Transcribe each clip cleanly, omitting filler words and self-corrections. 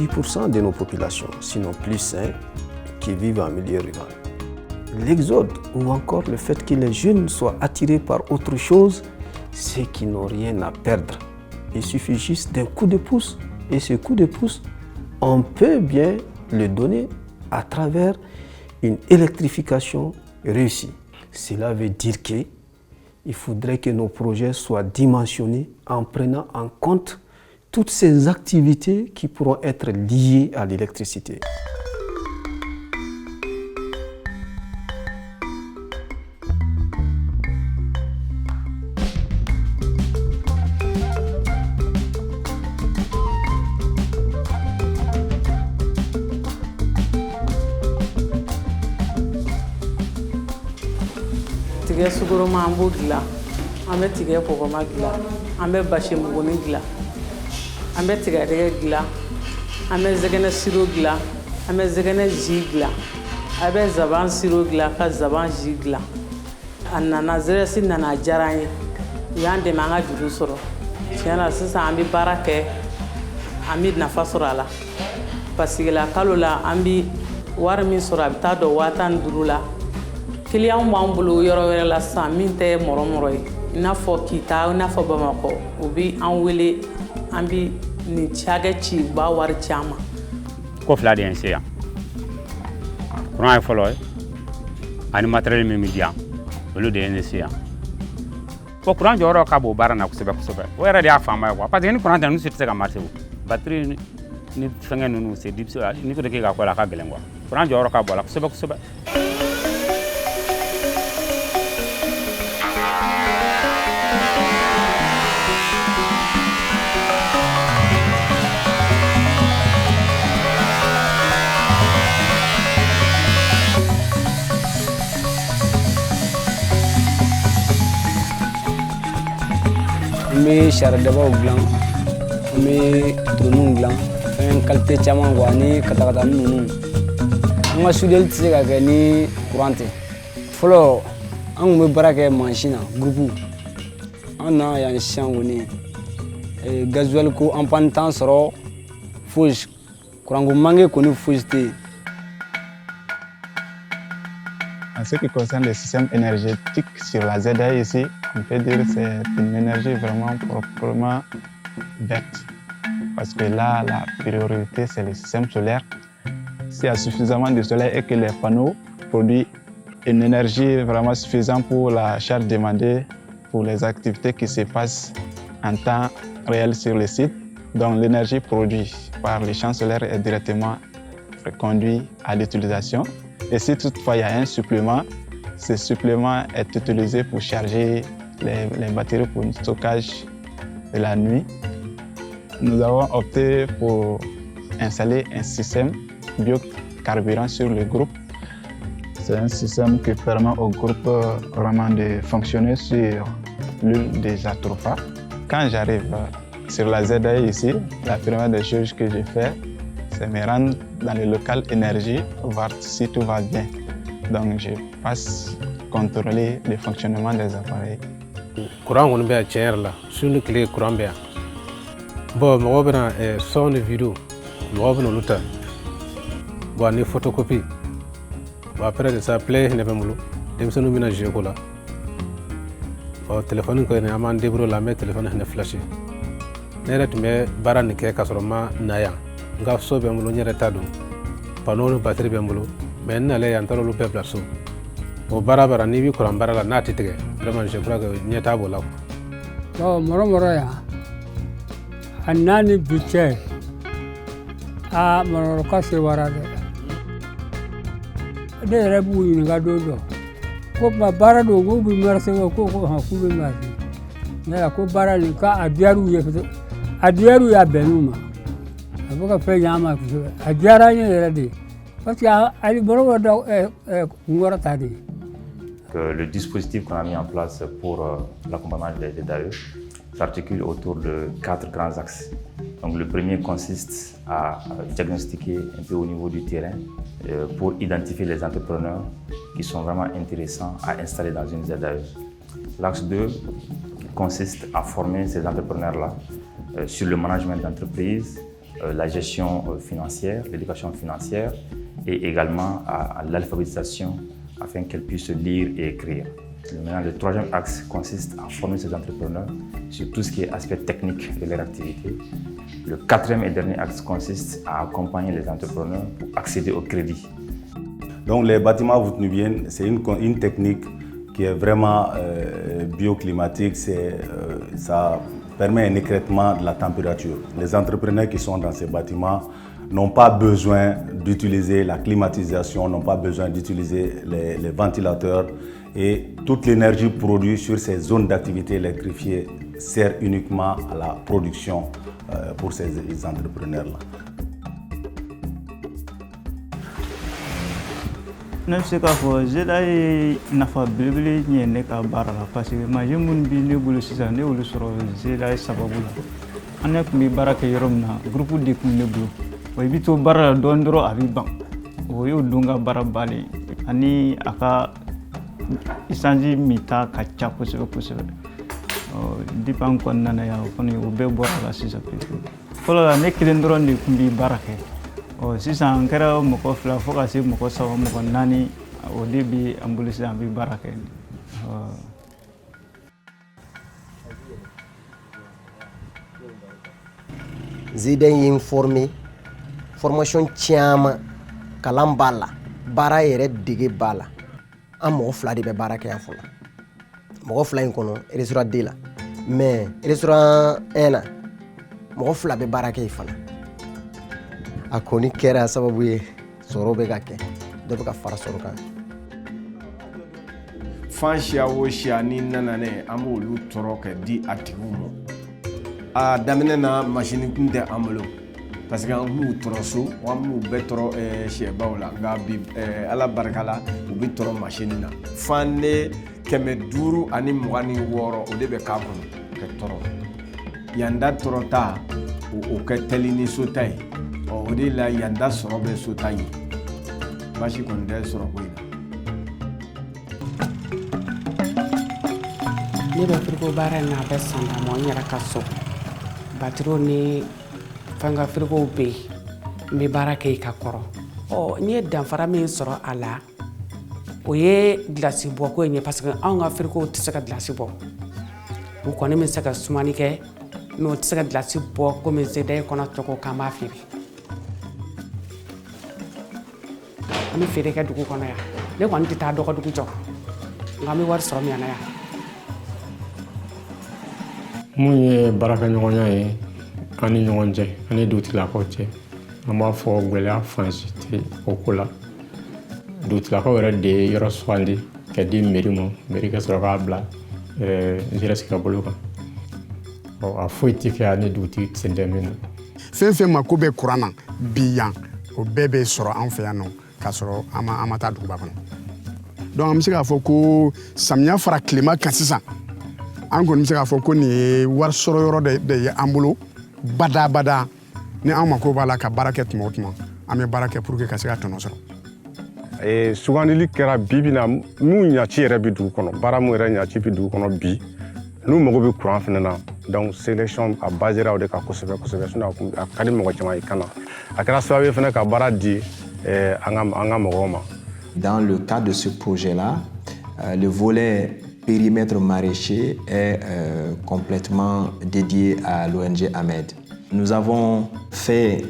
10% de nos populations, sinon plus, qui vivent en milieu rural. L'exode ou encore le fait que les jeunes soient attirés par autre chose, c'est qu'ils n'ont rien à perdre. Il suffit juste d'un coup de pouce. Et ce coup de pouce, on peut bien le donner à travers une électrification réussie. Cela veut dire qu'il faudrait que nos projets soient dimensionnés en prenant en compte toutes ces activités qui pourront être liées à l'électricité. Tigɛ sugoroma an b'o dilan, an bɛ tigɛ kɔgɔma dilan, an bɛ basi muguni dilan, an bɛ tigadɛgɛ dilan, an bɛ zɛgɛnɛ siro dilan, an bɛ zɛgɛnɛ ji dilan, a bɛ zaban siro dilan ka zaban ji dilan. A nana zɛrɛsi nana diyara an ye, u y'an dɛmɛ an ka juru sɔrɔ. Tiɲɛ na sisan an bɛ baara kɛ, an bɛ nafa sɔrɔ a la. Parce que la kalo la an bɛ wari min sɔrɔ a bɛ taa don 15,000 la. Client b'an bolo yɔrɔ wɛrɛ la sisan min tɛ mɔrɔ ye i n'a fɔ Kita i n'a fɔ Bamakɔ u bɛ an wele an bɛ nin hakɛ ci u b'a wari ci an ma. Ko fila de ye n se yan courant ye fɔlɔ ye ani matériel min bɛ di yan olu de ye ne se yan. Bon courant jɔyɔrɔ ka bon baara na kosɛbɛ kosɛbɛ o yɛrɛ de y'a fanba ye quoi parce que ni courant tɛ ninnu si tɛ se ka marcher o batterie ni fɛngɛ ninnu c'est difficile n'i ko k'e ka kɔ la a ka gɛlɛn quoi courant jɔyɔrɔ ka bon a la kosɛbɛ kosɛbɛ. An bɛ saridabaw dilan an bɛ droniw dilan fɛn qualité caman quoi ni katakatani ninnu an ka soudeli tɛ se ka kɛ ni courant tɛ. Fɔlɔ an tun bɛ baara kɛ mansin na groupe an na yan sisan kɔni gasoil ko an panne t'an sɔrɔ fosi courant ko manque kɔni fosi tɛ yen. En ce qui concerne le système énergétique sur la ZAE ici, on peut dire que c'est une énergie vraiment proprement verte. Parce que là, la priorité, c'est le système solaire. S'il y a suffisamment de soleil et que les panneaux produisent une énergie vraiment suffisante pour la charge demandée pour les activités qui se passent en temps réel sur le site, donc l'énergie produite par les champs solaires est directement conduite à l'utilisation. Et si toutefois il y a un supplément, ce supplément est utilisé pour charger les batteries pour le stockage de la nuit. Nous avons opté pour installer un système biocarburant sur le groupe. C'est un système qui permet au groupe vraiment de fonctionner sur l'huile des atropha. Quand j'arrive sur la ZAE ici, la première des choses que je fais, c'est me rendre dans le local énergie, voir si tout va bien. Donc je passe contrôler le fonctionnement des appareils. Courant on be tiɲɛ la sur le clé courant bɛ yan. Bon mɔgɔw bɛna son ni vidéo mɔgɔw bɛna olu ta. Bon ni photocopie. Bon après de ça play ne bɛ n bolo denmisɛnninw bɛna jouer ko la. Téléphone ko an b'an débrouiller la an bɛ téléphone hinɛ flasher. Ne yɛrɛ tun bɛ baara nin kɛ ka sɔrɔ n ma na yan. N ka so bɛ n bolo n yɛrɛ ta don. Panneau ni batterie bɛ n bolo mais n nalen yan n taara olu bɛɛ bila so. O baara bara n'i bɛ kuran baara la n'a tɛ tigɛ vraiment je crois que ɲɛ t'a b'o la. Mɔrɔ yan a n'a ni bi cɛ Mɔrɔ ka se wara dɛ. Ne yɛrɛ b'u ɲininka don dɔ ko baara don k'u bɛ marché wa ko k'u bɛ marché ne la ko baara nin k'a diyar'u ye a diyar'u ye a bɛnn'u ma a bɛ ka fɛn ɲ'an ma kosɛbɛ a diyara n ye yɛrɛ de parce que ali Mɔrɔ dɔ kunkɔrɔ ta de. Le dispositif qu'on a mis en place pour l'accompagnement des DAE s'articule autour de 4 grands axes. Donc, le premier consiste à diagnostiquer un peu au niveau du terrain pour identifier les entrepreneurs qui sont vraiment intéressants à installer dans une ZAE. L'axe 2 consiste à former ces entrepreneurs-là sur le management d'entreprise la gestion financière, l'éducation financière et également à l'alphabétisation afin qu'elles puissent lire et écrire. Maintenant, le troisième axe consiste à former ces entrepreneurs sur tout ce qui est aspect technique de leur activité. Le quatrième et dernier axe consiste à accompagner les entrepreneurs pour accéder au crédit. Donc les bâtiments voutnubiens, c'est une technique qui est vraiment bioclimatique, ça permet un écrêtement de la température. Les entrepreneurs qui sont dans ces bâtiments n'ont pas besoin d'utiliser la climatisation, n'ont pas besoin d'utiliser les ventilateurs et toute l'énergie produite sur ces zones d'activité électrifiées sert uniquement à la production pour ces entrepreneurs-là. Ne bɛ se k'a fɔ ZEDA ye nafa belebele ɲɛ ne ka baara la parce que mansin minnu bɛ ne bolo sisan ne y'olu sɔrɔ ZEDA sababu la. An ne tun bɛ baara kɛ yɔrɔ min na groupe de tun bɛ ne bolo. I bɛ to baara la dɔɔnin dɔrɔn a bɛ ban. O y'o don ka baara bannen ani a ka essence minta ka ca kosɛbɛ kosɛbɛ. Depuis an kɔnɔna na yan o kɔni o bɛɛ bɔra la sisan pewu. Fɔlɔ la ne kelen dɔrɔn de tun bɛ baara kɛ. Sisan an kɛra mɔgɔ 2 fo ka se mɔgɔ 3 mɔgɔ 4 o de bɛ an bolo sisan an bɛ baara kɛ. ZEDA ye formé formation caman kalan b'a la baara yɛrɛ dege b'a la an mɔgɔ 2 de bɛ baara kɛ yan fɔlɔ mɔgɔ 2 in kɔnɔ restaurant D la mais restaurant 1 na mɔgɔ 2 bɛ baara kɛ yen fana a kɔni kɛra sababu ye sɔrɔ bɛ ka kɛ dɔ bɛ ka fara sɔrɔ kan. Fan siya o siya ni nana ne an b'olu tɔɔrɔ ka di a tigiw ma a daminɛ na machine tun tɛ an bolo parce que an b'u tɔɔrɔ so an b'u bɛɛ tɔɔrɔ sɛbaw la nka bi ala barika la u bɛ tɔɔrɔ machine na fan ne 526 o de bɛ k'a kɔnɔ ka tɔɔrɔ yanda tɔɔrɔ ta o kɛ teli ni so ta ye o de la yanda sɔrɔ bɛ so ta ye basi kɔni tɛ sɔrɔ ko in na. Ne bɛ frigo baara in na a bɛ san dama n yɛrɛ ka so batiriw ni fɛn frigow bɛ yen n bɛ baara kɛ i ka kɔrɔ n ye danfara min sɔrɔ a la o ye gilasi bɔ ko in ye parce que anw ka frigow tɛ se ka gilasi bɔ u kɔni bɛ se ka sumani kɛ mais o tɛ se ka gilasi bɔ komi ZEDA kɔnɔ cogo k'an b'a feere an bɛ feere kɛ dugu kɔnɔ yan ne kɔni tɛ taa dɔgɔdugu jɔ nka an bɛ wari sɔrɔ min na yan. Mun ye baarakɛɲɔgɔnya ye an ni ɲɔgɔn cɛ ani dugutigilakaw cɛ an b'a fɔ gɛlɛya fansi tɛ o ko la dugutigilakaw yɛrɛ de ye yɔrɔ sugandi ka di mairie ma mairie ka sɔrɔ k'a bila GRS ka bolo kan a foyi tɛ kɛ ani dugutigi tɛ se dɛmɛ na. Fɛn fɛn mako bɛ kuran na bi yan o bɛɛ bɛ sɔrɔ an fɛ yan nɔ k'a sɔrɔ an ma taa duguba kɔnɔ donc an bɛ se k'a fɔ ko samiya fara tilema kan sisan an kɔni bɛ se k'a fɔ ko nin ye wari sɔrɔ yɔrɔ de ye an bolo badabada ni an mako b'a la ka baara kɛ tuma o tuma an bɛ baara kɛ pour que ka se ka tɔnɔ sɔrɔ. Sugandili kɛra bi bi na mun ɲaci yɛrɛ bɛ dugu kɔnɔ baara mun yɛrɛ ɲaci bɛ dugu kɔnɔ bi n'u mago bɛ kuran fana na donc sélection a basera o de kan kosɛbɛ kosɛbɛ sinon a ka di mɔgɔ caman ye kana a kɛra sababu ye fana ka baara di an ka mɔgɔw ma. Dans le cadre de ce projet-là, le volet périmètre maraîcher est complètement dédié à l'ONG AMED. Nous avons fait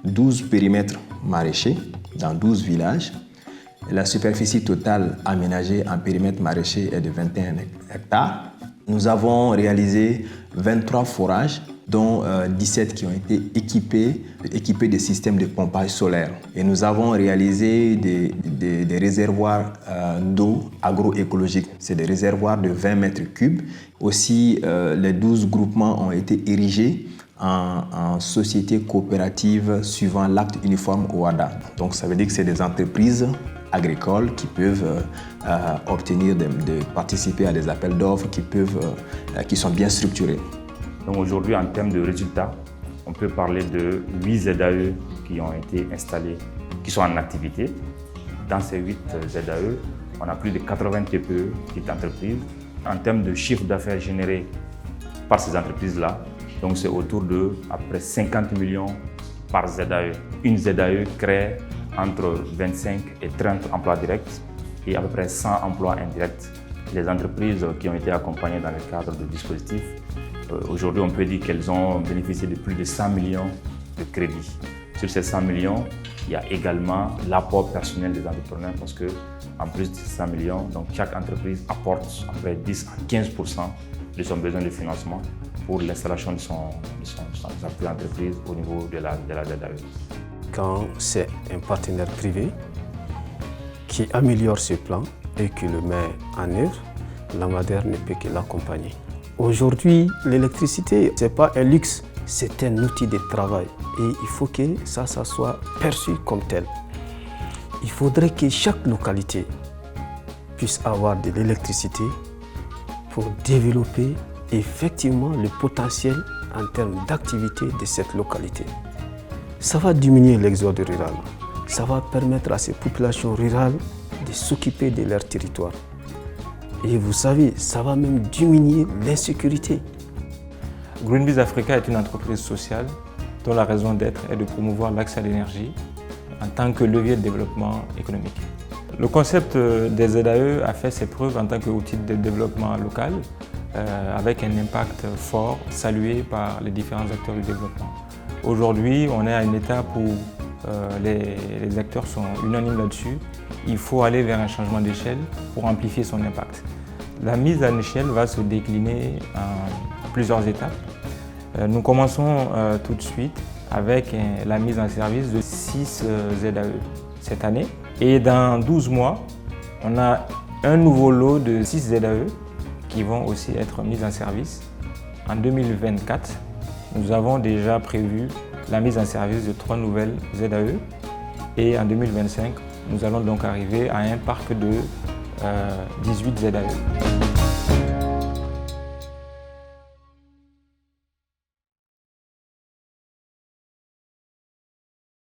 12 périmètres maraîchers dans 12 villages. La superficie totale aménagée en périmètre maraîcher est de 21 hectares. Nous avons réalisé 23 forages, dont 17 qui ont été équipés de systèmes de pompage solaire. Et nous avons réalisé des réservoirs d'eau agroécologiques. C'est des réservoirs de 20 mètres cubes. Aussi, les 12 groupements ont été érigés en sociétés coopératives suivant l'acte uniforme OHADA. Donc ça veut dire que c'est des entreprises agricoles qui peuvent obtenir de participer à des appels d'offres qui sont bien structurés. Donc aujourd'hui, en termes de résultats, on peut parler de 8 ZAE qui ont été installés, qui sont en activité. Dans ces 8 ZAE, on a plus de 80 TPE, petites entreprises. En termes de chiffre d'affaires généré par ces entreprises-là, Donc c'est autour de à peu près 50 millions par ZAE. Une ZAE crée entre 25 et 30 emplois directs et à peu près 100 emplois indirects. Les entreprises qui ont été accompagnées dans le cadre du dispositif, aujourd'hui on peut dire qu'elles ont bénéficié de plus de 100 millions de crédits. Sur ces 100 millions, il y a également l'apport personnel des entrepreneurs parce que en plus de 100 millions, donc chaque entreprise apporte à peu près 10 à 15% de son besoin de financement pour l'installation de son entreprise au niveau de la ZAE. Quand c'est un partenaire privé qui améliore ce plan et qui le met en œuvre, la Madère ne peut que l'accompagner. Aujourd'hui, l'électricité, ce n'est pas un luxe, c'est un outil de travail et il faut que ça soit perçu comme tel. Il faudrait que chaque localité puisse avoir de l'électricité pour développer effectivement le potentiel en termes d'activité de cette localité. Ça va diminuer l'exode rural, ça va permettre à ces populations rurales de s'occuper de leur territoire. Et vous savez, ça va même diminuer l'insécurité. Greenpeace Africa est une entreprise sociale dont la raison d'être est de promouvoir l'accès à l'énergie en tant que levier de développement économique. Le concept des ZAE a fait ses preuves en tant qu'outil de développement local avec un impact fort salué par les différents acteurs du développement. Aujourd'hui, on est à une étape où les acteurs sont unanimes là-dessus. Il faut aller vers un changement d'échelle pour amplifier son impact. La mise en échelle va se décliner en plusieurs étapes. Nous commençons tout de suite avec la mise en service de 6 ZAE cette année. Et dans 12 mois, on a un nouveau lot de 6 ZAE qui vont aussi être mis en service. En 2024, nous avons déjà prévu la mise en service de 3 nouvelles ZAE. Et en 2025, nous allons donc arriver à un parc de 18 ZAE.